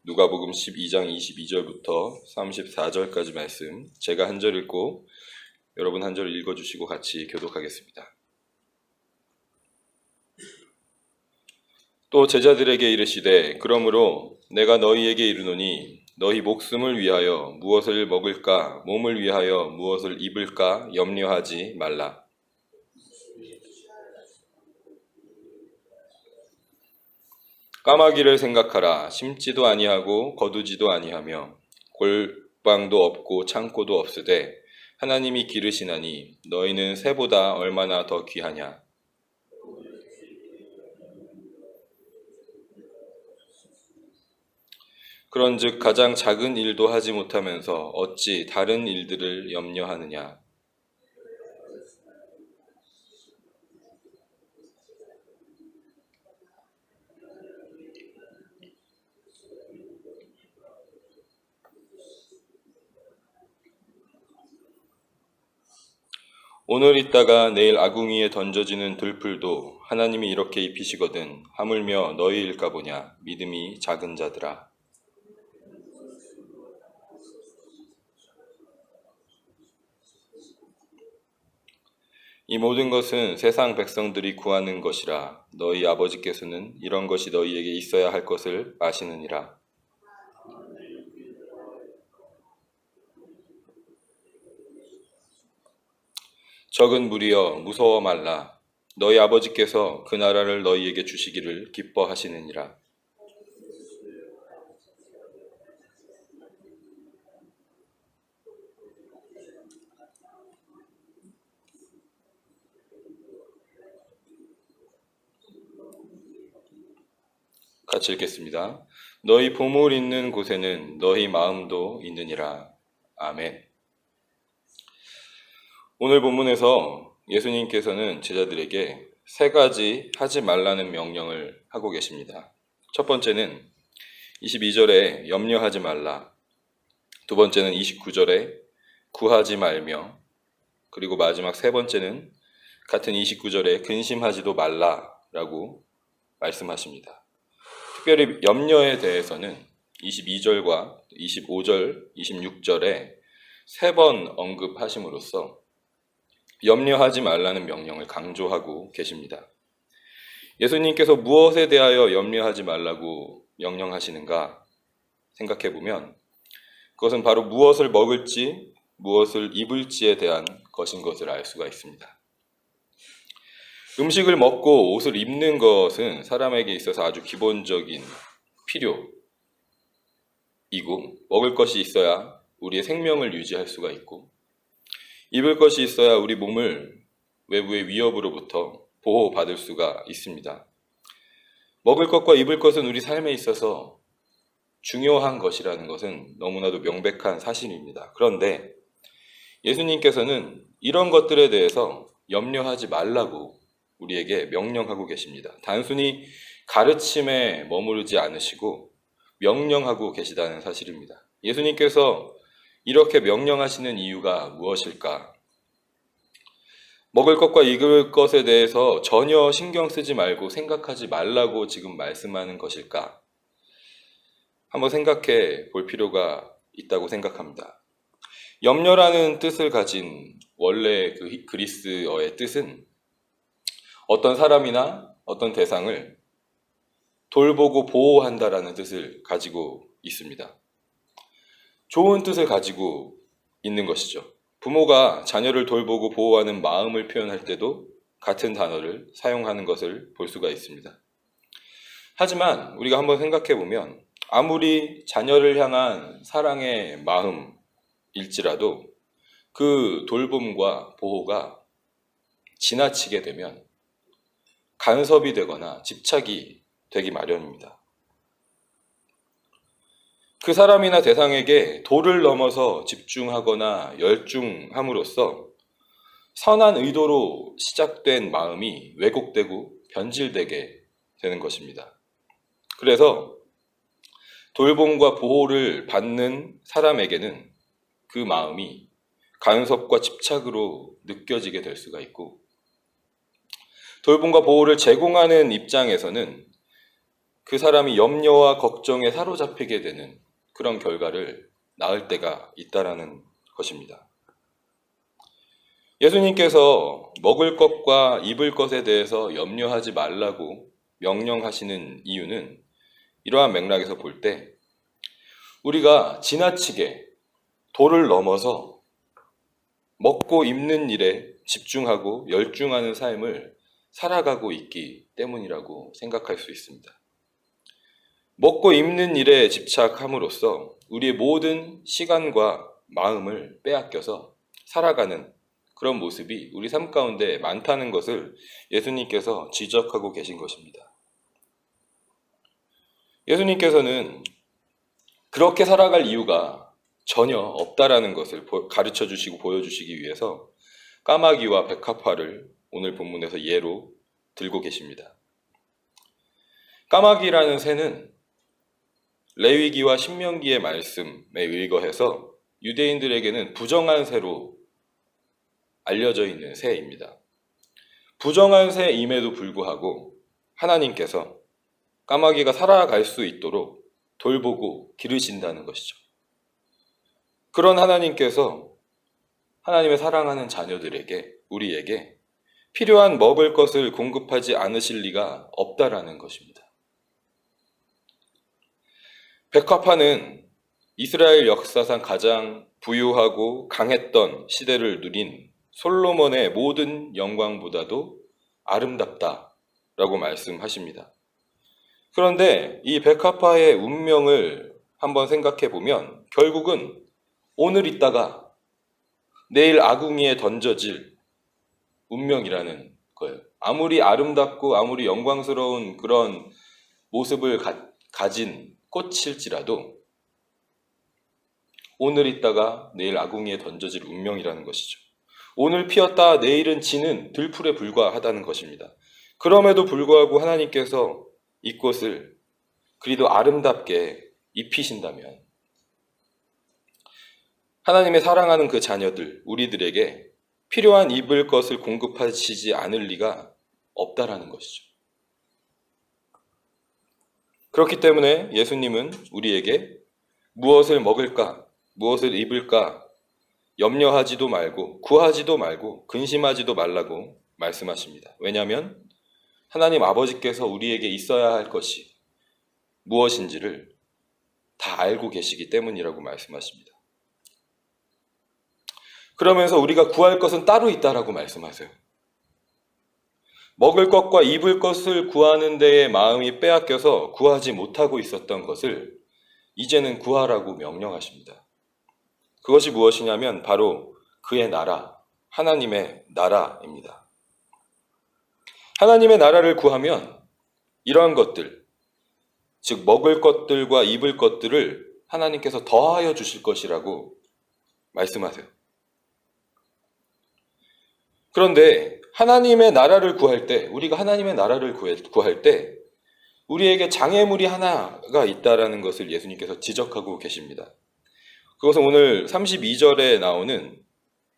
누가복음 12장 22절부터 34절까지 말씀, 제가 한 절 읽고 여러분 한 절 읽어주시고 같이 교독하겠습니다. 또 제자들에게 이르시되 그러므로 내가 너희에게 이르노니 너희 목숨을 위하여 무엇을 먹을까 몸을 위하여 무엇을 입을까 염려하지 말라. 까마귀를 생각하라. 심지도 아니하고 거두지도 아니하며 골방도 없고 창고도 없으되 하나님이 기르시나니 너희는 새보다 얼마나 더 귀하냐. 그런즉 가장 작은 일도 하지 못하면서 어찌 다른 일들을 염려하느냐. 오늘 있다가 내일 아궁이에 던져지는 들풀도 하나님이 이렇게 입히시거든 하물며 너희일까 보냐. 믿음이 작은 자들아. 이 모든 것은 세상 백성들이 구하는 것이라. 너희 아버지께서는 이런 것이 너희에게 있어야 할 것을 아시느니라. 적은 무리여 무서워 말라. 너희 아버지께서 그 나라를 너희에게 주시기를 기뻐하시느니라. 같이 읽겠습니다. 너희 보물 있는 곳에는 너희 마음도 있느니라. 아멘. 오늘 본문에서 예수님께서는 제자들에게 세 가지 하지 말라는 명령을 하고 계십니다. 첫 번째는 22절에 염려하지 말라. 두 번째는 29절에 구하지 말며, 그리고 마지막 세 번째는 같은 29절에 근심하지도 말라라고 말씀하십니다. 특별히 염려에 대해서는 22절과 25절, 26절에 세 번 언급하심으로써 염려하지 말라는 명령을 강조하고 계십니다. 예수님께서 무엇에 대하여 염려하지 말라고 명령하시는가 생각해보면 그것은 바로 무엇을 먹을지 무엇을 입을지에 대한 것인 것을 알 수가 있습니다. 음식을 먹고 옷을 입는 것은 사람에게 있어서 아주 기본적인 필요이고, 먹을 것이 있어야 우리의 생명을 유지할 수가 있고, 입을 것이 있어야 우리 몸을 외부의 위협으로부터 보호받을 수가 있습니다. 먹을 것과 입을 것은 우리 삶에 있어서 중요한 것이라는 것은 너무나도 명백한 사실입니다. 그런데 예수님께서는 이런 것들에 대해서 염려하지 말라고 우리에게 명령하고 계십니다. 단순히 가르침에 머무르지 않으시고 명령하고 계시다는 사실입니다. 예수님께서 이렇게 명령하시는 이유가 무엇일까? 먹을 것과 입을 것에 대해서 전혀 신경 쓰지 말고 생각하지 말라고 지금 말씀하는 것일까? 한번 생각해 볼 필요가 있다고 생각합니다. 염려라는 뜻을 가진 원래 그 그리스어의 뜻은 어떤 사람이나 어떤 대상을 돌보고 보호한다라는 뜻을 가지고 있습니다. 좋은 뜻을 가지고 있는 것이죠. 부모가 자녀를 돌보고 보호하는 마음을 표현할 때도 같은 단어를 사용하는 것을 볼 수가 있습니다. 하지만 우리가 한번 생각해 보면 아무리 자녀를 향한 사랑의 마음일지라도 그 돌봄과 보호가 지나치게 되면 간섭이 되거나 집착이 되기 마련입니다. 그 사람이나 대상에게 도를 넘어서 집중하거나 열중함으로써 선한 의도로 시작된 마음이 왜곡되고 변질되게 되는 것입니다. 그래서 돌봄과 보호를 받는 사람에게는 그 마음이 간섭과 집착으로 느껴지게 될 수가 있고, 돌봄과 보호를 제공하는 입장에서는 그 사람이 염려와 걱정에 사로잡히게 되는 그런 결과를 낳을 때가 있다라는 것입니다. 예수님께서 먹을 것과 입을 것에 대해서 염려하지 말라고 명령하시는 이유는 이러한 맥락에서 볼 때 우리가 지나치게 도를 넘어서 먹고 입는 일에 집중하고 열중하는 삶을 살아가고 있기 때문이라고 생각할 수 있습니다. 먹고 입는 일에 집착함으로써 우리의 모든 시간과 마음을 빼앗겨서 살아가는 그런 모습이 우리 삶 가운데 많다는 것을 예수님께서 지적하고 계신 것입니다. 예수님께서는 그렇게 살아갈 이유가 전혀 없다라는 것을 가르쳐 주시고 보여주시기 위해서 까마귀와 백합화를 오늘 본문에서 예로 들고 계십니다. 까마귀라는 새는 레위기와 신명기의 말씀에 의거해서 유대인들에게는 부정한 새로 알려져 있는 새입니다. 부정한 새임에도 불구하고 하나님께서 까마귀가 살아갈 수 있도록 돌보고 기르신다는 것이죠. 그런 하나님께서 하나님의 사랑하는 자녀들에게, 우리에게 필요한 먹을 것을 공급하지 않으실 리가 없다라는 것입니다. 백합화는 이스라엘 역사상 가장 부유하고 강했던 시대를 누린 솔로몬의 모든 영광보다도 아름답다라고 말씀하십니다. 그런데 이 백합화의 운명을 한번 생각해 보면 결국은 오늘 있다가 내일 아궁이에 던져질 운명이라는 거예요. 아무리 아름답고 아무리 영광스러운 그런 모습을 가진 꽃일지라도 오늘 있다가 내일 아궁이에 던져질 운명이라는 것이죠. 오늘 피었다 내일은 지는 들풀에 불과하다는 것입니다. 그럼에도 불구하고 하나님께서 이 꽃을 그리도 아름답게 입히신다면 하나님의 사랑하는 그 자녀들, 우리들에게 필요한 입을 것을 공급하시지 않을 리가 없다라는 것이죠. 그렇기 때문에 예수님은 우리에게 무엇을 먹을까, 무엇을 입을까 염려하지도 말고 구하지도 말고 근심하지도 말라고 말씀하십니다. 왜냐하면 하나님 아버지께서 우리에게 있어야 할 것이 무엇인지를 다 알고 계시기 때문이라고 말씀하십니다. 그러면서 우리가 구할 것은 따로 있다라고 말씀하세요. 먹을 것과 입을 것을 구하는 데에 마음이 빼앗겨서 구하지 못하고 있었던 것을 이제는 구하라고 명령하십니다. 그것이 무엇이냐면 바로 그의 나라, 하나님의 나라입니다. 하나님의 나라를 구하면 이러한 것들, 즉 먹을 것들과 입을 것들을 하나님께서 더하여 주실 것이라고 말씀하세요. 그런데 하나님의 나라를 구할 때, 우리가 하나님의 나라를 구할 때 우리에게 장애물이 하나가 있다라는 것을 예수님께서 지적하고 계십니다. 그것은 오늘 32절에 나오는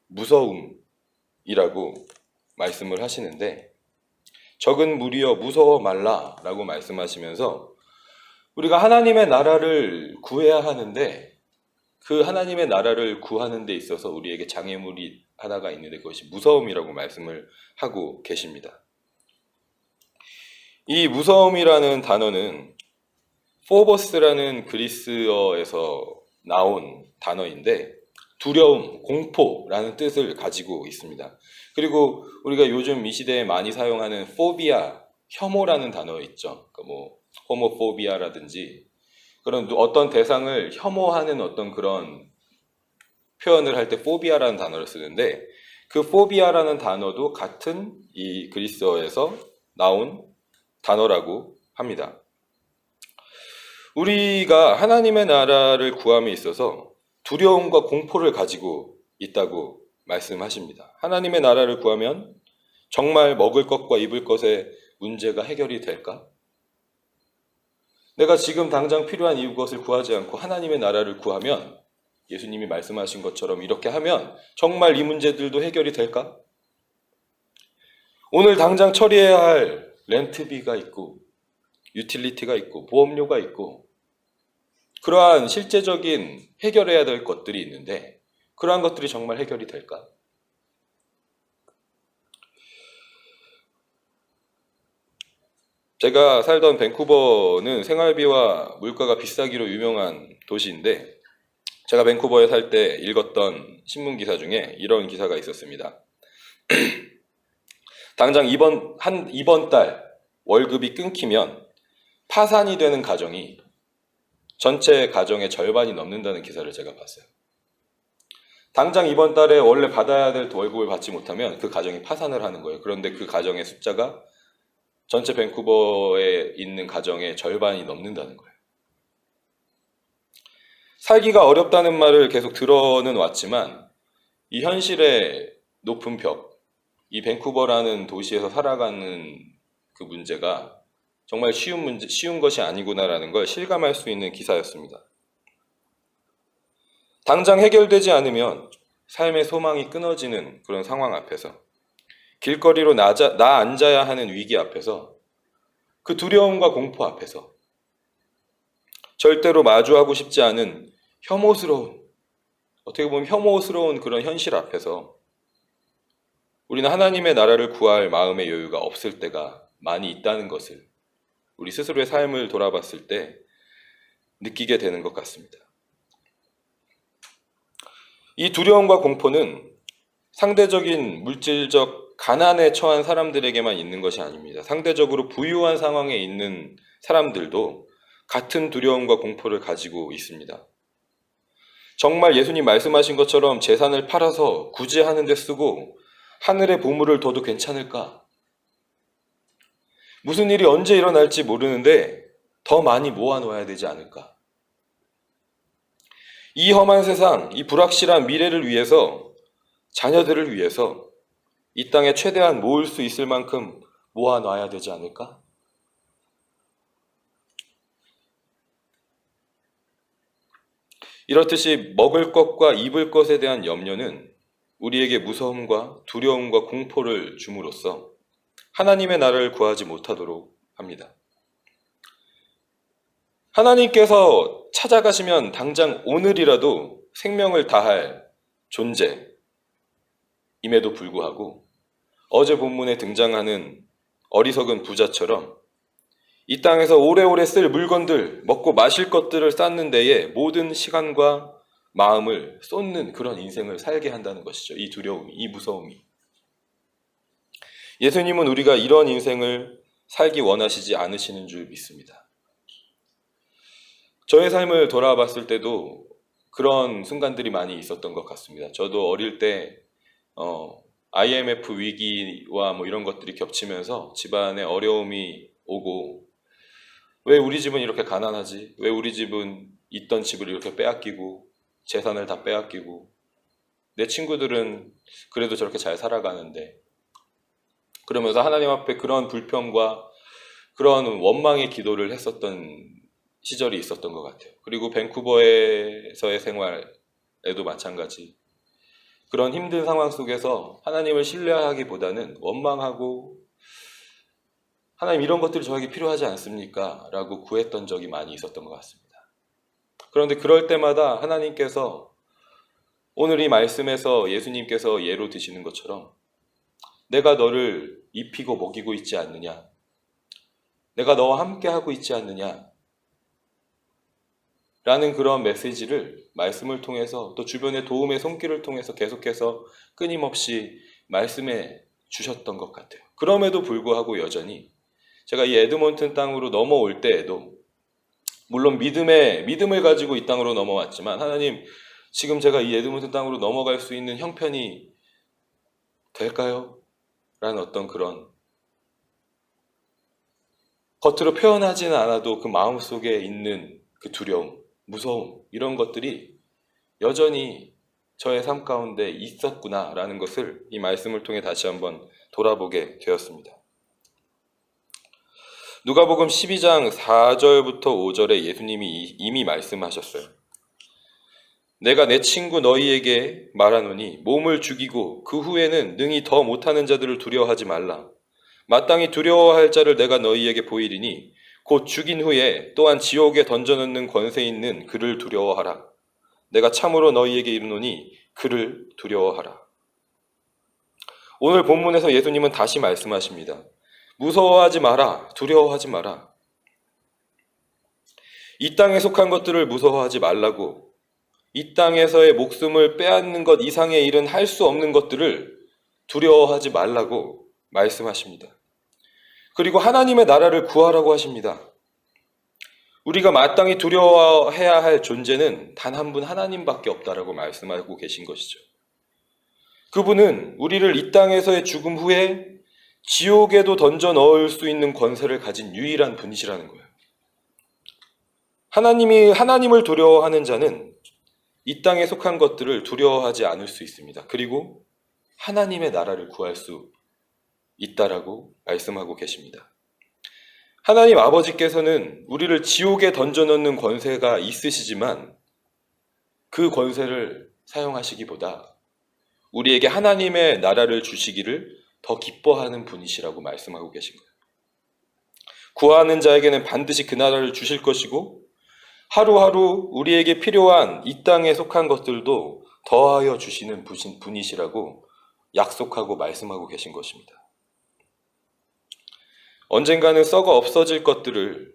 무서움이라고 말씀을 하시는데 적은 무리여 무서워 말라라고 말씀하시면서 우리가 하나님의 나라를 구해야 하는데 그 하나님의 나라를 구하는 데 있어서 우리에게 장애물이 하나가 있는데 그것이 무서움이라고 말씀을 하고 계십니다. 이 무서움이라는 단어는 포버스라는 그리스어에서 나온 단어인데 두려움, 공포라는 뜻을 가지고 있습니다. 그리고 우리가 요즘 이 시대에 많이 사용하는 포비아, 혐오라는 단어 있죠. 그러니까 호모포비아라든지 그런 어떤 대상을 혐오하는 어떤 그런 표현을 할 때 포비아라는 단어를 쓰는데 그 포비아라는 단어도 같은 이 그리스어에서 나온 단어라고 합니다. 우리가 하나님의 나라를 구함에 있어서 두려움과 공포를 가지고 있다고 말씀하십니다. 하나님의 나라를 구하면 정말 먹을 것과 입을 것의 문제가 해결이 될까? 내가 지금 당장 필요한 이것을 구하지 않고 하나님의 나라를 구하면 예수님이 말씀하신 것처럼 이렇게 하면 정말 이 문제들도 해결이 될까? 오늘 당장 처리해야 할 렌트비가 있고 유틸리티가 있고 보험료가 있고 그러한 실제적인 해결해야 될 것들이 있는데 그러한 것들이 정말 해결이 될까? 제가 살던 밴쿠버는 생활비와 물가가 비싸기로 유명한 도시인데 제가 밴쿠버에 살 때 읽었던 신문 기사 중에 이런 기사가 있었습니다. 당장 이번 달 월급이 끊기면 파산이 되는 가정이 전체 가정의 절반이 넘는다는 기사를 제가 봤어요. 당장 이번 달에 원래 받아야 될 월급을 받지 못하면 그 가정이 파산을 하는 거예요. 그런데 그 가정의 숫자가 전체 밴쿠버에 있는 가정의 절반이 넘는다는 거예요. 살기가 어렵다는 말을 계속 들어는 왔지만 이 현실의 높은 벽, 이 밴쿠버라는 도시에서 살아가는 그 문제가 정말 쉬운 것이 아니구나라는 걸 실감할 수 있는 기사였습니다. 당장 해결되지 않으면 삶의 소망이 끊어지는 그런 상황 앞에서 길거리로 나 앉아야 하는 위기 앞에서 그 두려움과 공포 앞에서 절대로 마주하고 싶지 않은 어떻게 보면 혐오스러운 그런 현실 앞에서 우리는 하나님의 나라를 구할 마음의 여유가 없을 때가 많이 있다는 것을 우리 스스로의 삶을 돌아봤을 때 느끼게 되는 것 같습니다. 이 두려움과 공포는 상대적인 물질적 가난에 처한 사람들에게만 있는 것이 아닙니다. 상대적으로 부유한 상황에 있는 사람들도 같은 두려움과 공포를 가지고 있습니다. 정말 예수님 말씀하신 것처럼 재산을 팔아서 구제하는 데 쓰고 하늘의 보물을 둬도 괜찮을까? 무슨 일이 언제 일어날지 모르는데 더 많이 모아놓아야 되지 않을까? 이 험한 세상, 이 불확실한 미래를 위해서, 자녀들을 위해서 이 땅에 최대한 모을 수 있을 만큼 모아놔야 되지 않을까? 이렇듯이 먹을 것과 입을 것에 대한 염려는 우리에게 무서움과 두려움과 공포를 줌으로써 하나님의 나라를 구하지 못하도록 합니다. 하나님께서 찾아가시면 당장 오늘이라도 생명을 다할 존재임에도 불구하고 어제 본문에 등장하는 어리석은 부자처럼 이 땅에서 오래오래 쓸 물건들, 먹고 마실 것들을 쌓는 데에 모든 시간과 마음을 쏟는 그런 인생을 살게 한다는 것이죠. 이 두려움이, 이 무서움이. 예수님은 우리가 이런 인생을 살기 원하시지 않으시는 줄 믿습니다. 저의 삶을 돌아봤을 때도 그런 순간들이 많이 있었던 것 같습니다. 저도 어릴 때 IMF 위기와 이런 것들이 겹치면서 집안에 어려움이 오고 왜 우리 집은 이렇게 가난하지? 왜 우리 집은 있던 집을 이렇게 빼앗기고 재산을 다 빼앗기고 내 친구들은 그래도 저렇게 잘 살아가는데 그러면서 하나님 앞에 그런 불평과 그런 원망의 기도를 했었던 시절이 있었던 것 같아요. 그리고 밴쿠버에서의 생활에도 마찬가지. 그런 힘든 상황 속에서 하나님을 신뢰하기보다는 원망하고 하나님 이런 것들이 저에게 필요하지 않습니까? 라고 구했던 적이 많이 있었던 것 같습니다. 그런데 그럴 때마다 하나님께서 오늘 이 말씀에서 예수님께서 예로 드시는 것처럼 내가 너를 입히고 먹이고 있지 않느냐? 내가 너와 함께 하고 있지 않느냐? 라는 그런 메시지를 말씀을 통해서 또 주변의 도움의 손길을 통해서 계속해서 끊임없이 말씀해 주셨던 것 같아요. 그럼에도 불구하고 여전히 제가 이 에드먼튼 땅으로 넘어올 때에도 물론 믿음을 가지고 이 땅으로 넘어왔지만 하나님 지금 제가 이 에드먼튼 땅으로 넘어갈 수 있는 형편이 될까요? 라는 어떤 그런 겉으로 표현하지는 않아도 그 마음속에 있는 그 두려움, 무서움 이런 것들이 여전히 저의 삶 가운데 있었구나라는 것을 이 말씀을 통해 다시 한번 돌아보게 되었습니다. 누가복음 12장 4절부터 5절에 예수님이 이미 말씀하셨어요. 내가 내 친구 너희에게 말하노니 몸을 죽이고 그 후에는 능히 더 못하는 자들을 두려워하지 말라. 마땅히 두려워할 자를 내가 너희에게 보이리니 곧 죽인 후에 또한 지옥에 던져넣는 권세 있는 그를 두려워하라. 내가 참으로 너희에게 이르노니 그를 두려워하라. 오늘 본문에서 예수님은 다시 말씀하십니다. 무서워하지 마라. 두려워하지 마라. 이 땅에 속한 것들을 무서워하지 말라고, 이 땅에서의 목숨을 빼앗는 것 이상의 일은 할 수 없는 것들을 두려워하지 말라고 말씀하십니다. 그리고 하나님의 나라를 구하라고 하십니다. 우리가 마땅히 두려워해야 할 존재는 단 한 분 하나님밖에 없다라고 말씀하고 계신 것이죠. 그분은 우리를 이 땅에서의 죽음 후에 지옥에도 던져 넣을 수 있는 권세를 가진 유일한 분이시라는 거예요. 하나님을 두려워하는 자는 이 땅에 속한 것들을 두려워하지 않을 수 있습니다. 그리고 하나님의 나라를 구할 수 있다라고 말씀하고 계십니다. 하나님 아버지께서는 우리를 지옥에 던져넣는 권세가 있으시지만 그 권세를 사용하시기보다 우리에게 하나님의 나라를 주시기를 더 기뻐하는 분이시라고 말씀하고 계신 거예요. 구하는 자에게는 반드시 그 나라를 주실 것이고 하루하루 우리에게 필요한 이 땅에 속한 것들도 더하여 주시는 분이시라고 약속하고 말씀하고 계신 것입니다. 언젠가는 썩어 없어질 것들을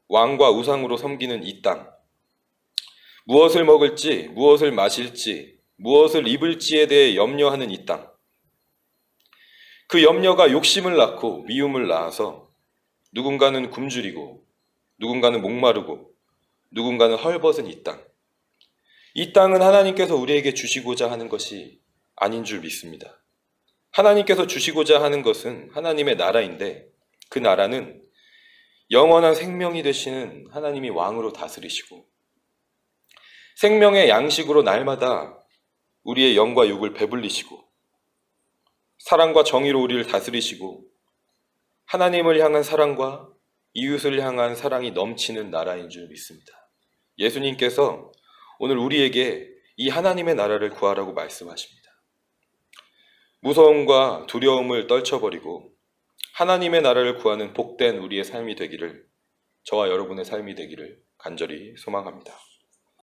왕과 우상으로 섬기는 이 땅, 무엇을 먹을지, 무엇을 마실지, 무엇을 입을지에 대해 염려하는 이 땅, 그 염려가 욕심을 낳고 미움을 낳아서 누군가는 굶주리고 누군가는 목마르고 누군가는 헐벗은 이 땅. 이 땅은 하나님께서 우리에게 주시고자 하는 것이 아닌 줄 믿습니다. 하나님께서 주시고자 하는 것은 하나님의 나라인데 그 나라는 영원한 생명이 되시는 하나님이 왕으로 다스리시고 생명의 양식으로 날마다 우리의 영과 육을 배불리시고 사랑과 정의로 우리를 다스리시고 하나님을 향한 사랑과 이웃을 향한 사랑이 넘치는 나라인 줄 믿습니다. 예수님께서 오늘 우리에게 이 하나님의 나라를 구하라고 말씀하십니다. 무서움과 두려움을 떨쳐버리고 하나님의 나라를 구하는 복된 우리의 삶이 되기를, 저와 여러분의 삶이 되기를 간절히 소망합니다.